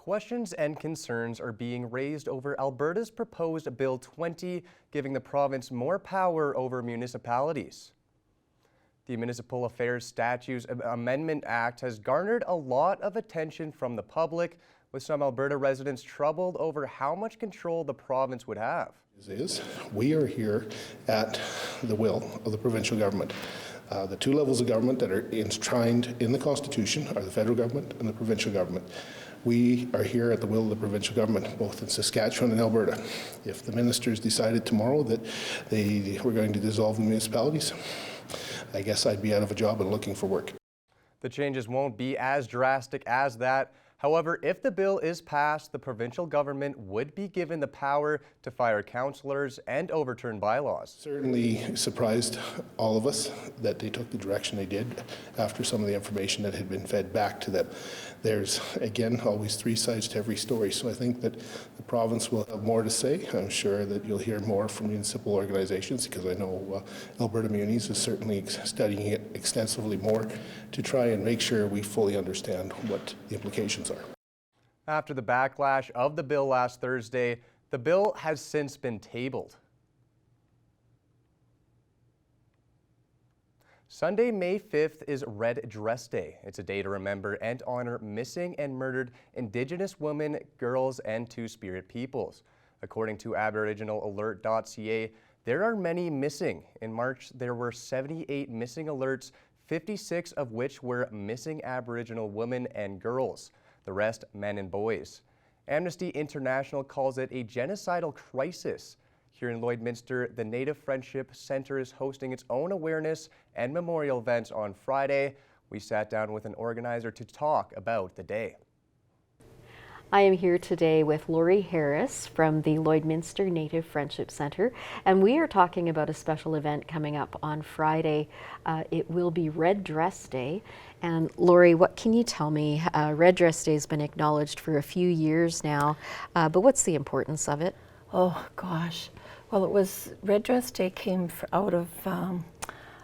Questions and concerns are being raised over Alberta's proposed Bill 20, giving the province more power over municipalities. The Municipal Affairs Statutes Amendment Act has garnered a lot of attention from the public, with some Alberta residents troubled over how much control the province would have. We are here at the will of the provincial government. The two levels of government that are enshrined in the Constitution are the federal government and the provincial government. We are here at the will of the provincial government, both in Saskatchewan and Alberta. If the ministers decided tomorrow that they were going to dissolve the municipalities, I guess I'd be out of a job and looking for work. The changes won't be as drastic as that. However, if the bill is passed, the provincial government would be given the power to fire councillors and overturn bylaws. Certainly surprised all of us that they took the direction they did after some of the information that had been fed back to them. There's, again, always three sides to every story, so I think that the province will have more to say. I'm sure that you'll hear more from municipal organizations, because I know Alberta Munis is certainly studying it extensively more to try and make sure we fully understand what the implications are. After the backlash of the bill last Thursday, the bill has since been tabled. Sunday, May 5th is Red Dress Day. It's a day to remember and honor missing and murdered Indigenous women, girls, and Two-Spirit peoples. According to AboriginalAlert.ca, there are many missing. In March, there were 78 missing alerts, 56 of which were missing Aboriginal women and girls. The rest, men and boys. Amnesty International calls it a genocidal crisis. Here in Lloydminster, the Native Friendship Centre is hosting its own awareness and memorial events on Friday. We sat down with an organizer to talk about the day. I am here today with Lori Harris from the Lloydminster Native Friendship Centre, and we are talking about a special event coming up on Friday. It will be Red Dress Day. And Lori, what can you tell me? Red Dress Day has been acknowledged for a few years now, but what's the importance of it? Oh gosh, well, it was Red Dress Day came out of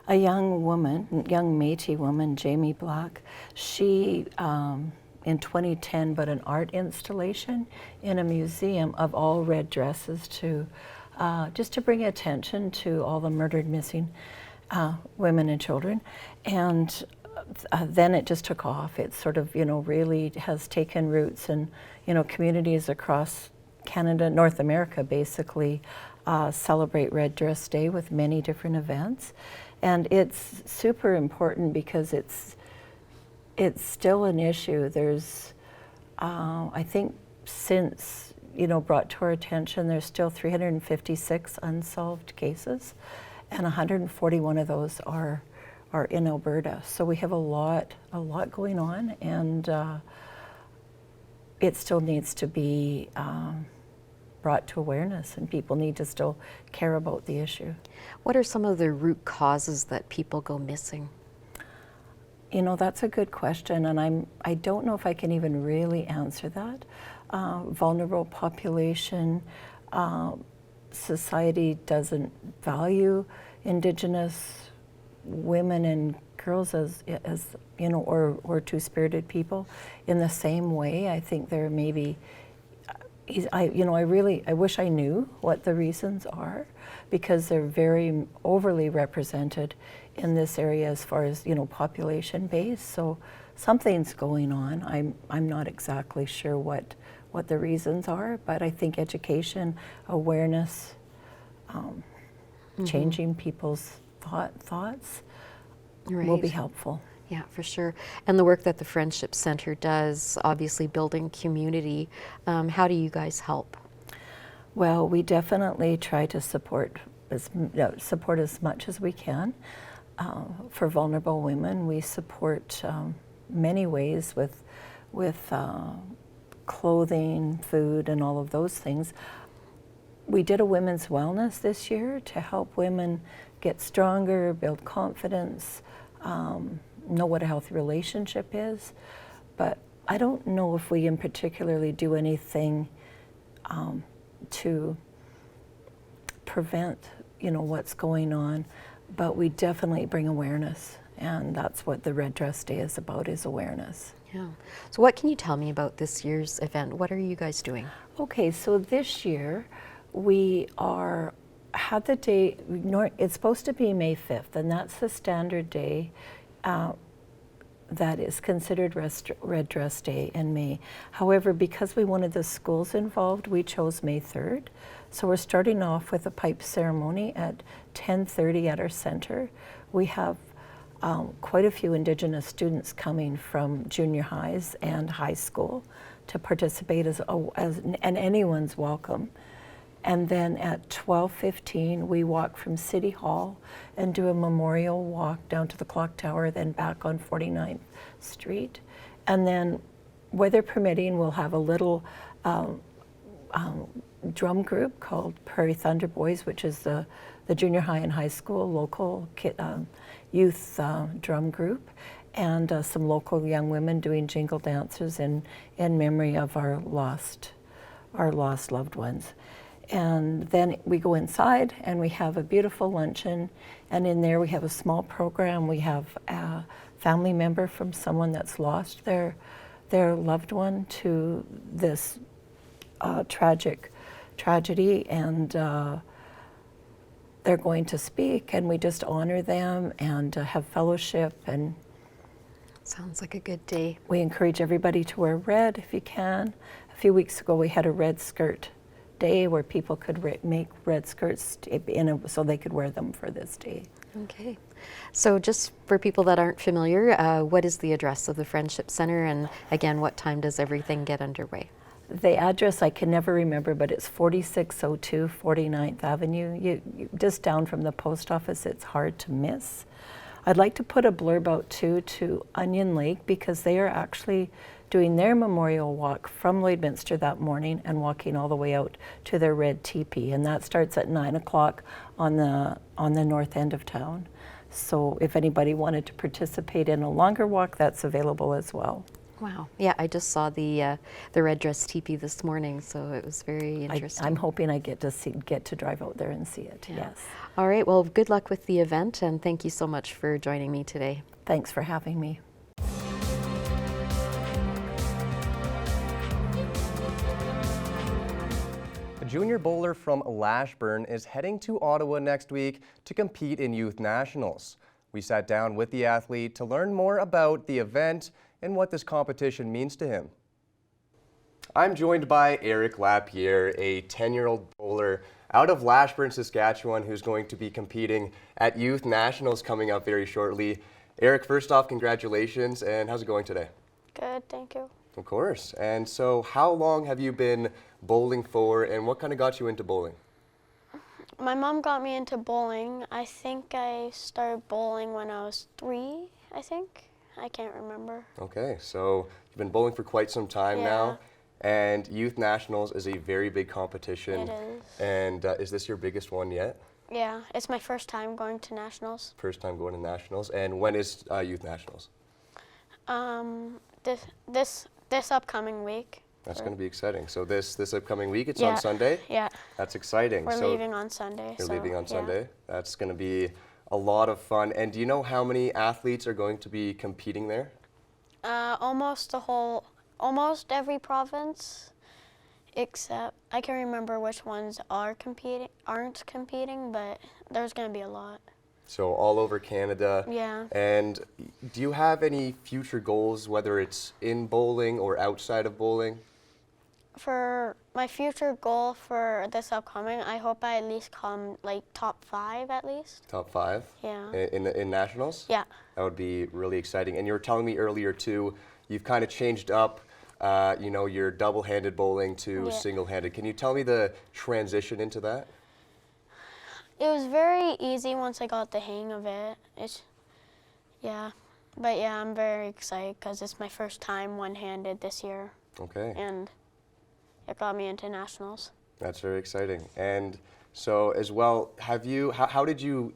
a young woman, young Métis woman, Jamie Black. She in 2010 but an art installation in a museum of all red dresses to just to bring attention to all the murdered, missing women and children. And then it just took off. It sort of, really has taken roots, and, communities across Canada, North America basically celebrate Red Dress Day with many different events. And it's super important because it's still an issue. There's, I think since, brought to our attention, there's still 356 unsolved cases, and 141 of those are in Alberta. So we have a lot going on, and it still needs to be brought to awareness, and people need to still care about the issue. What are some of the root causes that people go missing? That's a good question, and I don't know if I can even really answer that. Vulnerable population, society doesn't value Indigenous women and girls as or two-spirited people in the same way. I think there may be, I wish I knew what the reasons are, because they're very overly represented in this area as far as, population base. So something's going on. I'm not exactly sure what the reasons are, but I think education, awareness, changing people's thoughts will be helpful. Yeah, for sure. And the work that the Friendship Centre does, obviously building community, how do you guys help? Well, we definitely try to support as much as we can. For vulnerable women, we support many ways with clothing, food, and all of those things. We did a women's wellness this year to help women get stronger, build confidence, know what a healthy relationship is. But I don't know if we in particularly do anything to prevent, what's going on, but we definitely bring awareness And that's what the Red Dress Day is about, is awareness. Yeah. So what can you tell me about this year's event? What are you guys doing? Okay, so this year we had the day, it's supposed to be May 5th, and that's the standard day that is considered Red Dress Day in May. However, because we wanted the schools involved, we chose May 3rd. So we're starting off with a pipe ceremony at 10:30 at our center. We have quite a few Indigenous students coming from junior highs and high school to participate and anyone's welcome. And then at 12:15, we walk from City Hall and do a memorial walk down to the clock tower, then back on 49th Street. And then, weather permitting, we'll have a little drum group called Prairie Thunder Boys, which is the junior high and high school local youth drum group, and some local young women doing jingle dances in memory of our lost loved ones. And then we go inside and we have a beautiful luncheon, and in there we have a small program. We have a family member from someone that's lost their loved one to this tragedy, and they're going to speak, and we just honor them and have fellowship. And Sounds like a good day. we encourage everybody to wear red if you can. A few weeks ago we had a red skirt day where people could make red skirts so they could wear them for this day. Okay. So just for people that aren't familiar, what is the address of the Friendship Center, and again, what time does everything get underway? The address I can never remember, but it's 4602 49th Avenue. You just down from the post office. It's hard to miss. I'd like to put a blurb out too to Onion Lake, because they are actually doing their memorial walk from Lloydminster that morning and walking all the way out to their red teepee, and that starts at 9 o'clock on the north end of town. So if anybody wanted to participate in a longer walk, that's available as well. Wow. Yeah, I just saw the red dress teepee this morning, so it was very interesting. I'm hoping I get to drive out there and see it. Yeah. Yes. All right. Well, good luck with the event, and thank you so much for joining me today. Thanks for having me. A junior bowler from Lashburn is heading to Ottawa next week to compete in Youth Nationals. We sat down with the athlete to learn more about the event and what this competition means to him. I'm joined by Eric Lapierre, a 10-year-old bowler out of Lashburn, Saskatchewan, who's going to be competing at Youth Nationals coming up very shortly. Eric, first off, congratulations, and how's it going today? Good, thank you. Of course. And so how long have you been bowling for, and what kind of got you into bowling? My mom got me into bowling. I think I started bowling when I was 3, I think. I can't remember. Okay, so you've been bowling for quite some time now, and Youth Nationals is a very big competition. It is. And is this your biggest one yet? Yeah, it's my first time going to nationals. First time going to Nationals. And when is Youth Nationals? This upcoming week. That's going to be exciting. So this upcoming week, it's Yeah. on Sunday? Yeah, That's exciting. we're So leaving on Sunday. you're so, leaving on yeah. Sunday? That's going to be a lot of fun. And do you know how many athletes are going to be competing there? Almost every province, except I can't remember which ones aren't competing, but there's going to be a lot. So all over Canada. Yeah. And do you have any future goals, whether it's in bowling or outside of bowling? For my future goal for this upcoming, I hope I at least come like top 5 at least. Top 5? Yeah. In Nationals? Yeah. That would be really exciting. And you were telling me earlier too, you've kind of changed up, your double-handed bowling to Yeah. single-handed. Can you tell me the transition into that? It was very easy once I got the hang of it. But I'm very excited because it's my first time one-handed this year, Okay. and it got me into nationals. That's very exciting. And so as well, how did you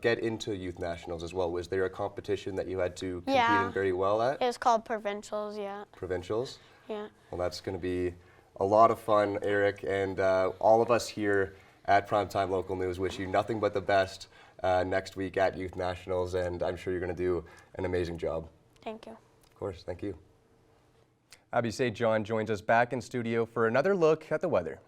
get into Youth Nationals as well? Was there a competition that you had to compete Yeah. in very well at? It was called provincials, yeah. Provincials? Yeah. Well, that's going to be a lot of fun, Eric, and all of us here at Primetime Local News. Wish you nothing but the best next week at Youth Nationals, and I'm sure you're going to do an amazing job. Thank you. Of course, thank you. Abby St. John joins us back in studio for another look at the weather.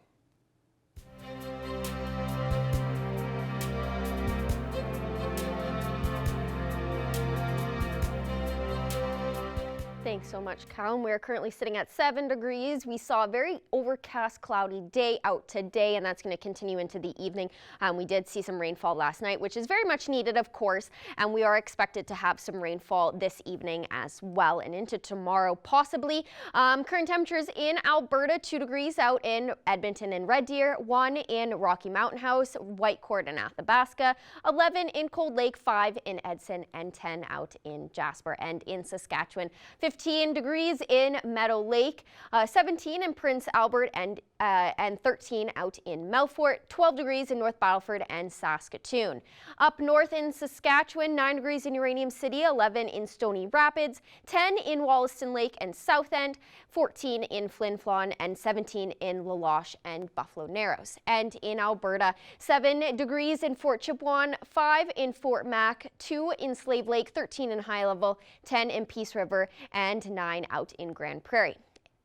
Thanks so much, Kyle. We're currently sitting at 7 degrees. We saw a very overcast, cloudy day out today, and that's going to continue into the evening. We did see some rainfall last night, which is very much needed, of course, and we are expected to have some rainfall this evening as well and into tomorrow, possibly. Current temperatures in Alberta, 2 degrees out in Edmonton and Red Deer, 1 in Rocky Mountain House, Whitecourt and Athabasca, 11 in Cold Lake, 5 in Edson, and 10 out in Jasper and in Saskatchewan. 15 degrees in Meadow Lake, 17 in Prince Albert, and 13 out in Melfort, 12 degrees in North Battleford and Saskatoon. Up north in Saskatchewan, 9 degrees in Uranium City, 11 in Stony Rapids, 10 in Wollaston Lake and South End, 14 in Flin Flon, and 17 in La Loche and Buffalo Narrows. And in Alberta, 7 degrees in Fort Chipewyan, 5 in Fort Mac, 2 in Slave Lake, 13 in High Level, 10 in Peace River, and 9 out in Grand Prairie.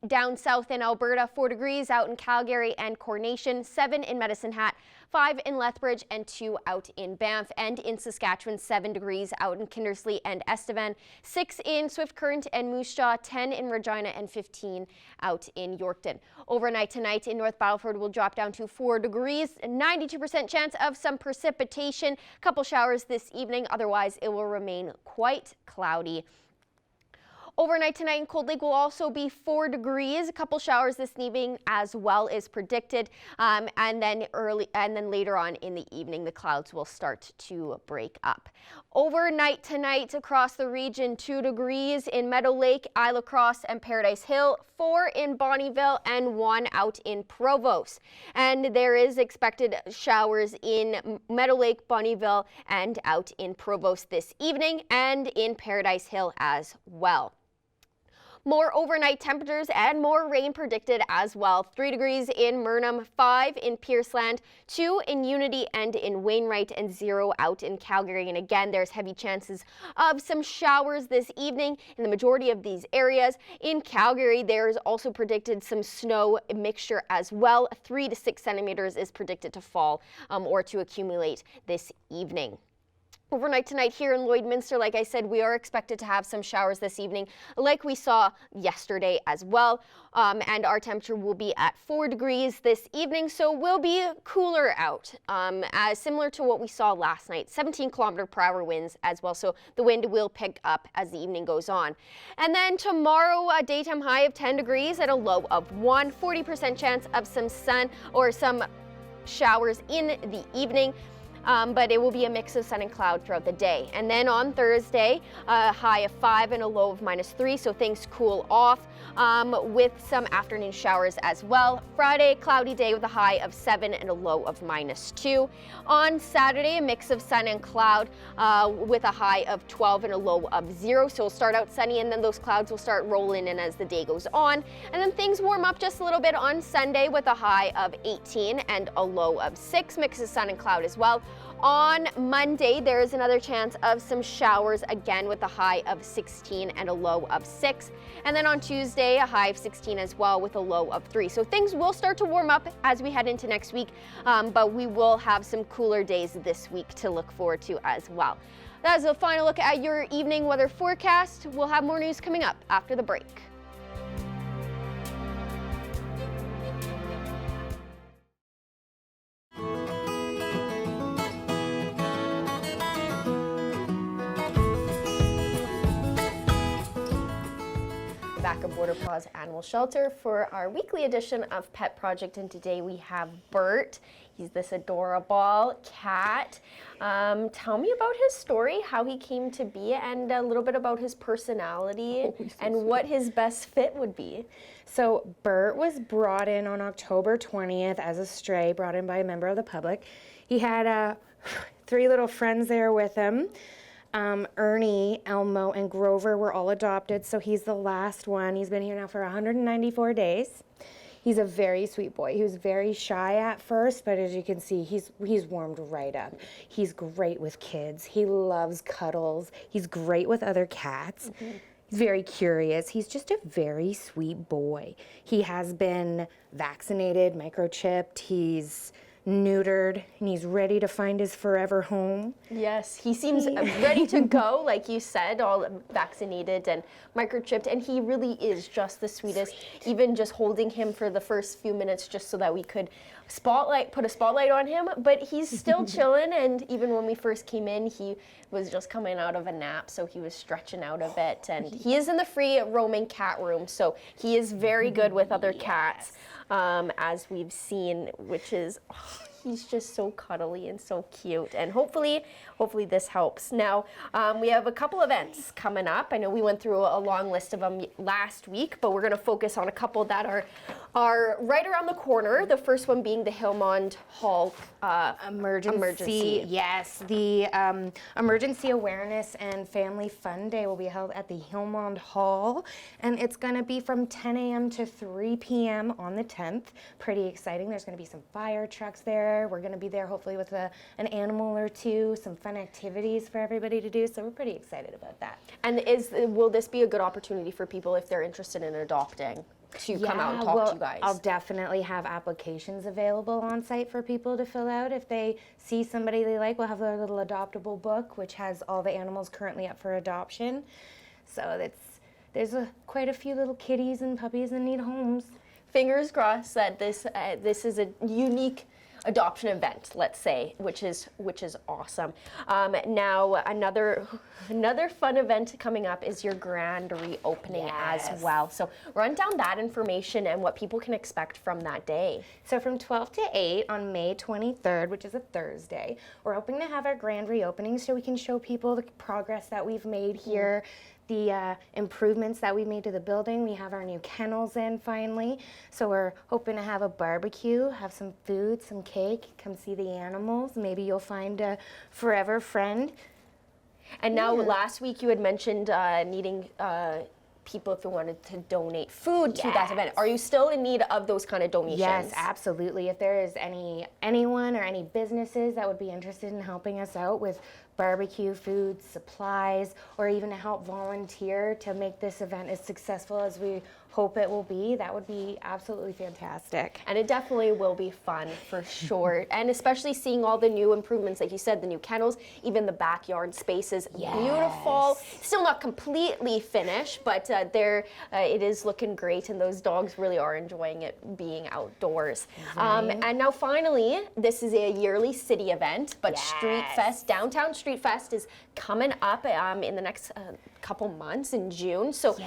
Down south in Alberta, 4 degrees out in Calgary and Coronation, 7 in Medicine Hat, 5 in Lethbridge, and 2 out in Banff. And in Saskatchewan, 7 degrees out in Kindersley and Estevan, 6 in Swift Current and Moose Jaw, 10 in Regina, and 15 out in Yorkton. Overnight tonight in North Battleford will drop down to 4 degrees, 92% chance of some precipitation, couple showers this evening, otherwise it will remain quite cloudy. Overnight tonight in Cold Lake will also be 4 degrees. A couple showers this evening as well is predicted, and then later on in the evening the clouds will start to break up. Overnight tonight across the region, 2 degrees in Meadow Lake, Isla Cross, and Paradise Hill, 4 in Bonnyville, and 1 out in Provost. And there is expected showers in Meadow Lake, Bonnyville, and out in Provost this evening, and in Paradise Hill as well. More overnight temperatures and more rain predicted as well. 3 degrees in Murnum, 5 in Pierceland, 2 in Unity and in Wainwright, and 0 out in Calgary. And again, there's heavy chances of some showers this evening in the majority of these areas. In Calgary, there's also predicted some snow mixture as well. 3 to 6 centimeters is predicted to fall or to accumulate this evening. Overnight tonight here in Lloydminster, like I said, we are expected to have some showers this evening, like we saw yesterday as well. And our temperature will be at 4 degrees this evening, so we'll be cooler out, as similar to what we saw last night. 17-kilometer-per-hour winds as well, so the wind will pick up as the evening goes on. And then tomorrow, a daytime high of 10 degrees and a low of 1, 40% chance of some sun or some showers in the evening. But it will be a mix of sun and cloud throughout the day. And then on Thursday, a high of 5 and a low of -3, so things cool off with some afternoon showers as well. Friday, cloudy day with a high of 7 and a low of -2. On Saturday, a mix of sun and cloud with a high of 12 and a low of 0. So it'll start out sunny, and then those clouds will start rolling in as the day goes on. And then things warm up just a little bit on Sunday with a high of 18 and a low of 6, mix of sun and cloud as well. On Monday, there is another chance of some showers, again with a high of 16 and a low of 6. And then on Tuesday, a high of 16 as well with a low of 3. So things will start to warm up as we head into next week, but we will have some cooler days this week to look forward to as well. That is a final look at your evening weather forecast. We'll have more news coming up after the break. Back at Border Paws Animal Shelter for our weekly edition of Pet Project, and today we have Bert. He's this adorable cat. Tell me about his story, how he came to be, and a little bit about his personality and what his best fit would be. So Bert was brought in on October 20th as a stray, brought in by a member of the public. He had 3 little friends there with him. Ernie, Elmo, and Grover were all adopted, so he's the last one. He's been here now for 194 days. He's a very sweet boy. He was very shy at first, but as you can see, he's warmed right up. He's great with kids. He loves cuddles. He's great with other cats. He's very curious. He's just a very sweet boy. He has been vaccinated, microchipped. He's neutered, and he's ready to find his forever home. Yes, he seems ready to go, like you said, all vaccinated and microchipped, and he really is just the sweetest. Even just holding him for the first few minutes just so that we could put a spotlight on him, but he's still chilling, and even when we first came in, he was just coming out of a nap, so he was stretching out a bit, and he is in the free roaming cat room, so he is very good with other cats, as we've seen, which is, he's just so cuddly and so cute, and hopefully this helps. Now, we have a couple events coming up. I know we went through a long list of them last week, but we're going to focus on a couple that are right around the corner. The first one being the Hillmond Hall emergency. Yes, the Emergency Awareness and Family Fun Day will be held at the Hillmond Hall, and it's going to be from 10 a.m. to 3 p.m. on the 10th. Pretty exciting. There's going to be some fire trucks there. We're going to be there hopefully with an animal or two, some fun activities for everybody to do, so we're pretty excited about that. And will this be a good opportunity for people if they're interested in adopting to come out and talk to you guys? I'll definitely have applications available on site for people to fill out. If they see somebody they like, we'll have their little adoptable book, which has all the animals currently up for adoption. So there's quite a few little kitties and puppies that need homes. Fingers crossed that this is a unique adoption event, let's say, which is awesome. Now another fun event coming up is your grand reopening as well. So run down that information and what people can expect from that day. So from 12 to 8 on May 23rd, which is a Thursday, we're hoping to have our grand reopening so we can show people the progress that we've made here, the improvements that we made to the building. We have our new kennels in finally, so we're hoping to have a barbecue, have some food, some cake, come see the animals. Maybe you'll find a forever friend. And now last week you had mentioned needing people if they wanted to donate food to that event. Are you still in need of those kind of donations? Yes, absolutely. If there is anyone or any businesses that would be interested in helping us out with barbecue, food, supplies, or even to help volunteer to make this event as successful as we hope it will be, that would be absolutely fantastic. And it definitely will be fun for sure. And especially seeing all the new improvements, like you said, the new kennels, even the backyard spaces, beautiful. Still not completely finished, but it is looking great, and those dogs really are enjoying it being outdoors. And now finally, this is a yearly city event, but Street Fest, Downtown Street Fest is coming up in the next couple months in June. So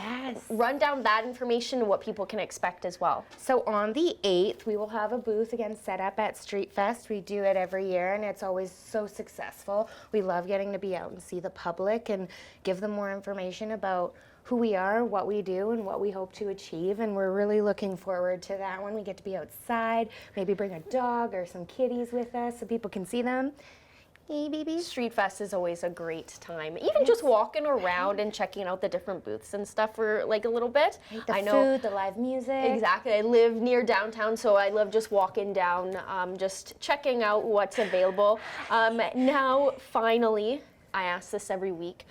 run down that information and what people can expect as well. So on the 8th, we will have a booth again set up at Street Fest. We do it every year, and it's always so successful. We love getting to be out and see the public and give them more information about who we are, what we do, and what we hope to achieve, and we're really looking forward to that one. We get to be outside, maybe bring a dog or some kitties with us so people can see them. Hey, baby. Street Fest is always a great time. Even just walking around and checking out the different booths and stuff for like a little bit. The food, the live music. Exactly. I live near downtown, so I love just walking down, just checking out what's available. Now, finally, I ask this every week.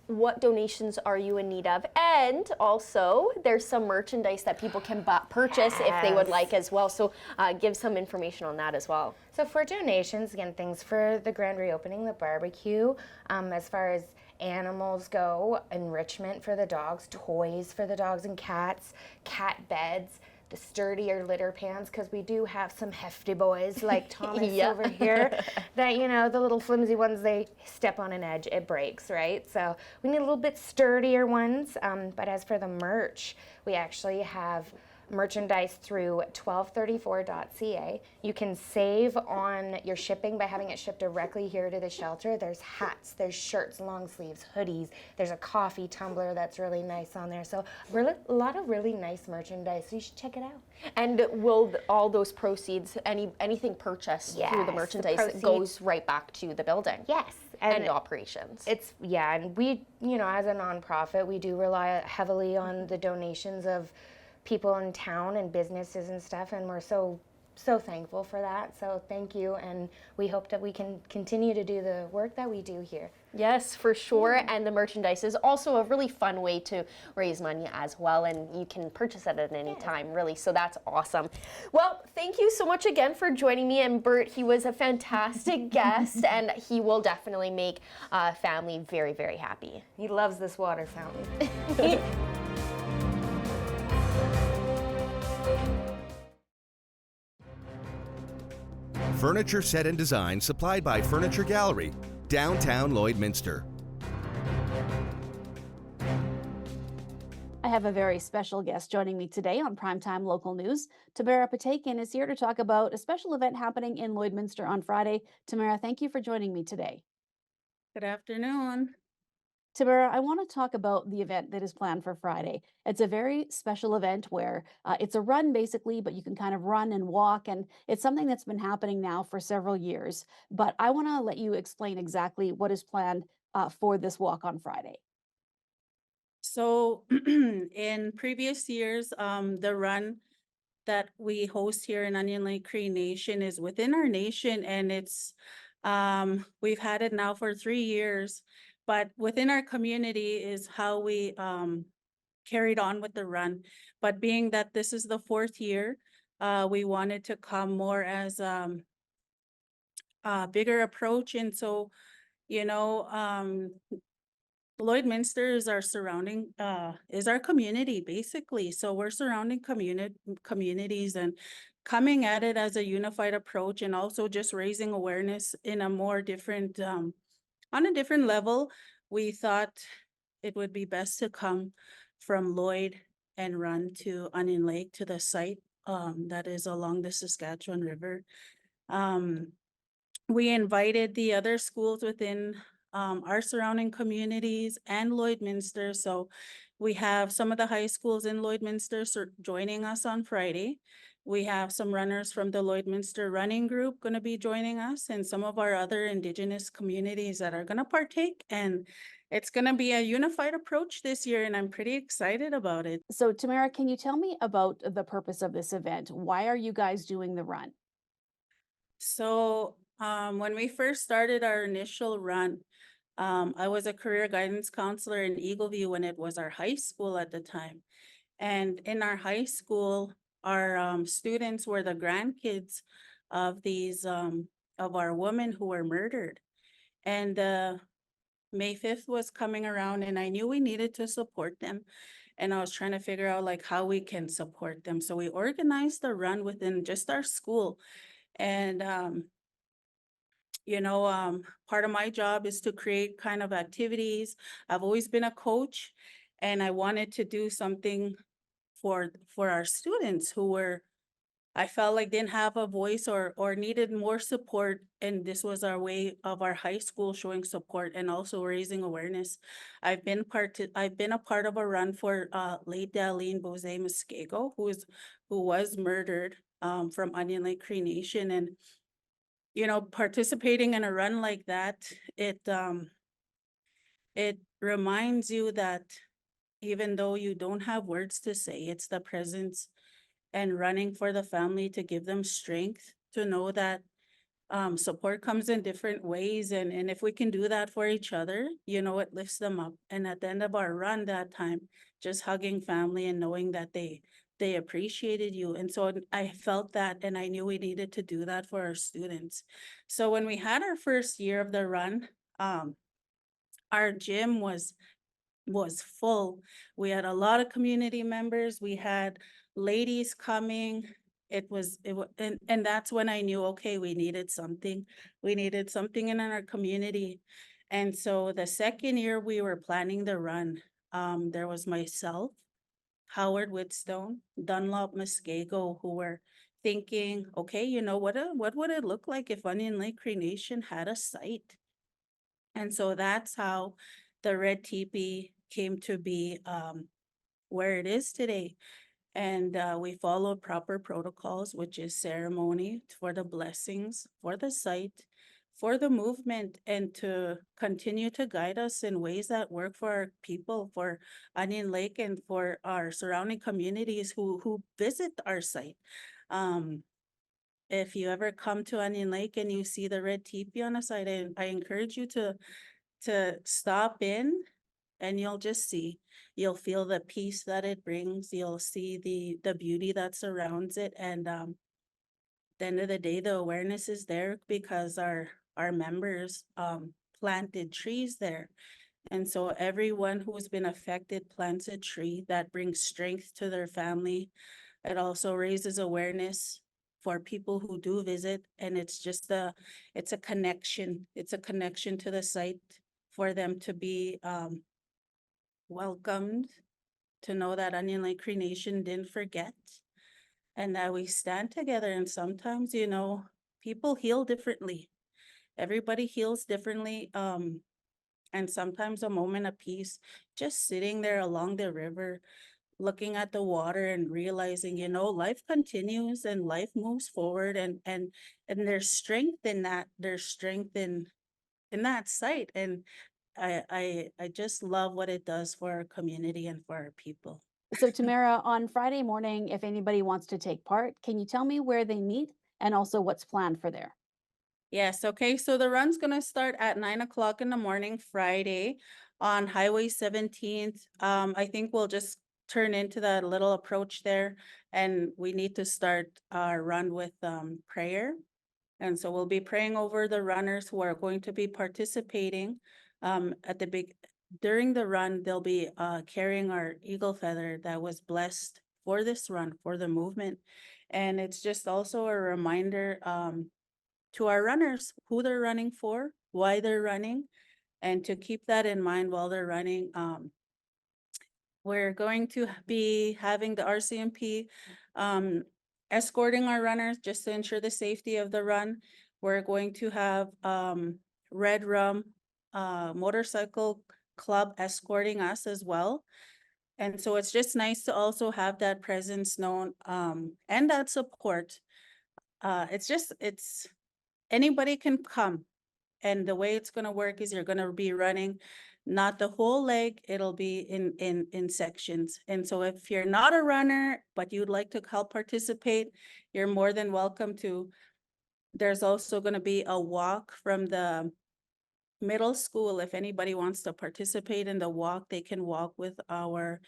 What donations are you in need of? And also, there's some merchandise that people can purchase if they would like as well. So give some information on that as well. So for donations, again, things for the grand reopening, the barbecue, as far as animals go, enrichment for the dogs, toys for the dogs and cats, cat beds, the sturdier litter pans, because we do have some hefty boys like Thomas over here that, you know, the little flimsy ones, they step on an edge, it breaks, right? So we need a little bit sturdier ones. But as for the merch, we actually have merchandise through 1234.ca. You can save on your shipping by having it shipped directly here to the shelter. There's hats, there's shirts, long sleeves, hoodies. There's a coffee tumbler that's really nice on there. So really, a lot of really nice merchandise. So you should check it out. And will all those proceeds, anything purchased through the merchandise, goes right back to the building? Yes. And the operations. And we, you know, as a nonprofit, we do rely heavily on the donations of people in town and businesses and stuff, and we're so thankful for that. So thank you, and we hope that we can continue to do the work that we do here. Yes, for sure. And the merchandise is also a really fun way to raise money as well. And you can purchase it at any time, really. So that's awesome. Well, thank you so much again for joining me. And Bert, he was a fantastic guest, and he will definitely make family very, very happy. He loves this water fountain. Furniture set and design supplied by Furniture Gallery, downtown Lloydminster. I have a very special guest joining me today on Primetime Local News. Tamara Patakin is here to talk about a special event happening in Lloydminster on Friday. Tamara, thank you for joining me today. Good afternoon. Tamara, I want to talk about the event that is planned for Friday. It's a very special event where it's a run basically, but you can kind of run and walk, and it's something that's been happening now for several years. But I want to let you explain exactly what is planned for this walk on Friday. So in previous years, the run that we host here in Onion Lake Cree Nation is within our nation, and it's we've had it now for 3 years. But within our community is how we carried on with the run. But being that this is the 4th year, we wanted to come more as a bigger approach. And so, you know, Lloydminster is our surrounding, is our community basically. So we're surrounding communities and coming at it as a unified approach, and also just raising awareness in a more different, on a different level. We thought it would be best to come from Lloyd and run to Onion Lake, to the site that is along the Saskatchewan River. We invited the other schools within our surrounding communities and Lloydminster. So we have some of the high schools in Lloydminster joining us on Friday. We have some runners from the Lloydminster running group going to be joining us, and some of our other Indigenous communities that are going to partake. And it's going to be a unified approach this year, and I'm pretty excited about it. So Tamara, can you tell me about the purpose of this event? Why are you guys doing the run? So when we first started our initial run, I was a career guidance counselor in Eagleview when it was our high school at the time. And in our high school, our students were the grandkids of these, of our women who were murdered. And May 5th was coming around, and I knew we needed to support them. And I was trying to figure out like how we can support them. So we organized a run within just our school. And part of my job is to create kind of activities. I've always been a coach, and I wanted to do something for our students who were, I felt like didn't have a voice or needed more support. And this was our way of our high school showing support and also raising awareness. I've been a part of a run for late Darlene Bose Muskego, who was murdered from Onion Lake Cree Nation. And participating in a run like that, it reminds you that even though you don't have words to say, it's the presence and running for the family to give them strength to know that support comes in different ways. And if we can do that for each other, it lifts them up. And at the end of our run that time, just hugging family and knowing that they appreciated you. And so I felt that, and I knew we needed to do that for our students. So when we had our first year of the run, our gym was full. We had a lot of community members. We had ladies coming. And that's when I knew, okay, we needed something. We needed something in our community. And so the second year we were planning the run, there was myself, Howard Whitstone, Dunlop Muskego, who were thinking, okay, what would it look like if Onion Lake Cree Nation had a site? And so that's how the Red Teepee came to be where it is today. And we followed proper protocols, which is ceremony for the blessings for the site, for the movement and to continue to guide us in ways that work for our people, for Onion Lake, and for our surrounding communities who visit our site. If you ever come to Onion Lake and you see the red teepee on the side, I encourage you to stop in, and you'll just see. You'll feel the peace that it brings. You'll see the beauty that surrounds it, and the end of the day, the awareness is there because our members planted trees there. And so everyone who's been affected plants a tree that brings strength to their family. It also raises awareness for people who do visit, and it's a connection. It's a connection to the site for them to be welcomed, to know that Onion Lake Cree Nation didn't forget, and that we stand together. And sometimes, people heal differently. Everybody heals differently. And sometimes a moment of peace, just sitting there along the river, looking at the water and realizing, life continues and life moves forward, and there's strength in that. There's strength in that site. And I just love what it does for our community and for our people. So Tamara, on Friday morning, if anybody wants to take part, can you tell me where they meet and also what's planned for there? Yes, okay, so the run's gonna start at 9 o'clock in the morning, Friday, on Highway 17th. I think we'll just turn into that little approach there, and we need to start our run with prayer. And so we'll be praying over the runners who are going to be participating. During the run, they'll be carrying our eagle feather that was blessed for this run, for the movement. And it's just also a reminder to our runners who they're running for, why they're running, and to keep that in mind while they're running. We're going to be having the RCMP escorting our runners just to ensure the safety of the run. We're going to have Red Rum Motorcycle Club escorting us as well. And so it's just nice to also have that presence known and that support. It's anybody can come. And the way it's going to work is you're going to be running not the whole leg, it'll be in sections. And so if you're not a runner, but you'd like to help participate, you're more than welcome to. There's also going to be a walk from the middle school. If anybody wants to participate in the walk, they can walk with our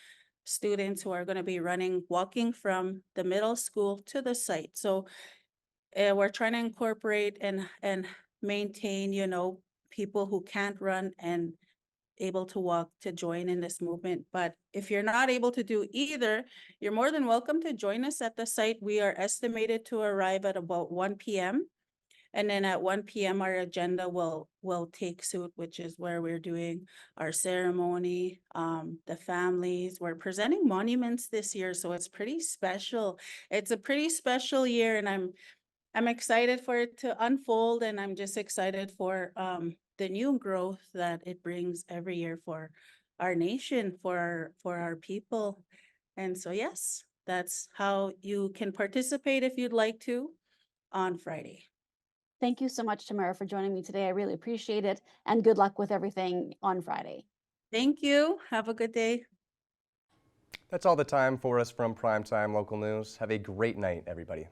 students who are going to be walking from the middle school to the site. So we're trying to incorporate and maintain, people who can't run and able to walk to join in this movement. But if you're not able to do either, you're more than welcome to join us at the site. We are estimated to arrive at about 1 p.m. And then at 1 p.m. our agenda will take suit, which is where we're doing our ceremony, the families. We're presenting monuments this year, so it's pretty special. It's a pretty special year, and I'm excited for it to unfold, and I'm just excited for the new growth that it brings every year for our nation, for our people. And so, yes, that's how you can participate if you'd like to on Friday. Thank you so much, Tamara, for joining me today. I really appreciate it, and good luck with everything on Friday. Thank you. Have a good day. That's all the time for us from Primetime Local News. Have a great night, everybody.